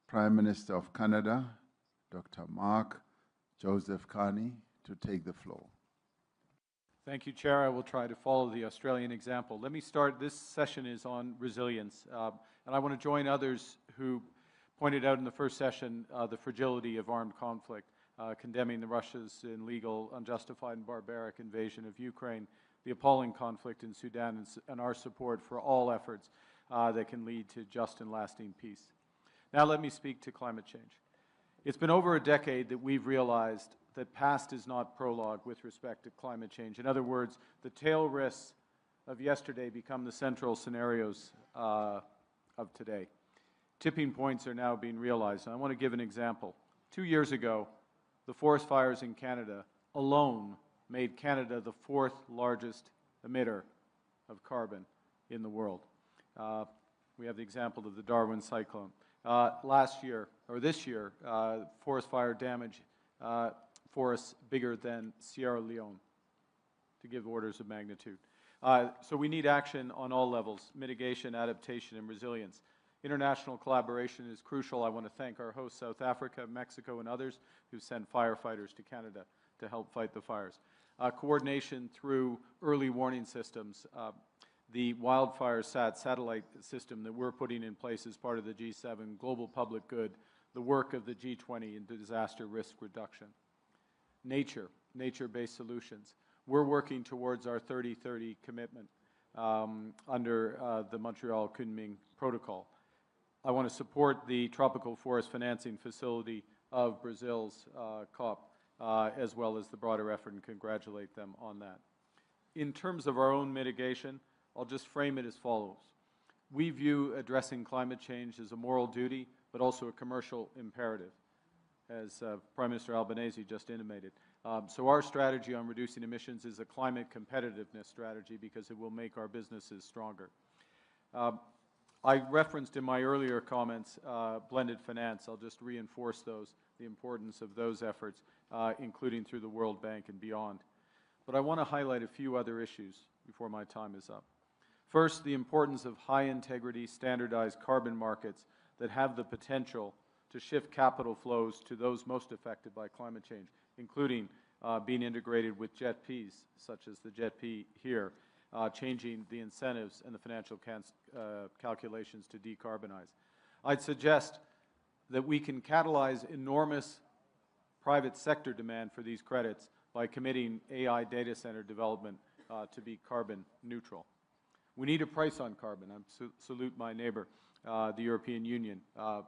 Prime Minister of Canada, Dr. Mark Joseph Carney, to take the floor. Thank you, Chair. I will try to follow the Australian example. Let me start. This session is on resilience, and I want to join others who pointed out in the first session the fragility of armed conflict, condemning the Russia's illegal, unjustified, and barbaric invasion of Ukraine, the appalling conflict in Sudan, and our support for all efforts that can lead to just and lasting peace. Now let me speak to climate change. It's been over a decade that we've realized that past is not prologue with respect to climate change. In other words, the tail risks of yesterday become the central scenarios of today. Tipping points are now being realized, and I want to give an example. 2 years ago, the forest fires in Canada alone made Canada the 4th largest emitter of carbon in the world. We have the example of the Darwin cyclone. This year, forest fire damage forests bigger than Sierra Leone, to give orders of magnitude. So we need action on all levels: mitigation, adaptation, and resilience. International collaboration is crucial. I want to thank our hosts, South Africa, Mexico, and others who sent firefighters to Canada to help fight the fires. Coordination through early warning systems. The wildfire satellite system that we're putting in place as part of the G7, global public good, the work of the G20 in disaster risk reduction. Nature-based solutions. We're working towards our 30-30 commitment under the Montreal Kunming Protocol. I want to support the tropical forest financing facility of Brazil's COP, as well as the broader effort, and congratulate them on that. In terms of our own mitigation, I'll just frame it as follows. We view addressing climate change as a moral duty, but also a commercial imperative, as Prime Minister Albanese just intimated. So our strategy on reducing emissions is a climate competitiveness strategy because it will make our businesses stronger. I referenced in my earlier comments blended finance. I'll just reinforce those, the importance of those efforts, including through the World Bank and beyond. But I want to highlight a few other issues before my time is up. First, the importance of high-integrity, standardized carbon markets that have the potential to shift capital flows to those most affected by climate change, including being integrated with JETPs, such as the JETP here, changing the incentives and the financial calculations to decarbonize. I'd suggest that we can catalyze enormous private sector demand for these credits by committing AI data center development to be carbon neutral. We need a price on carbon. I salute my neighbor, the European Union,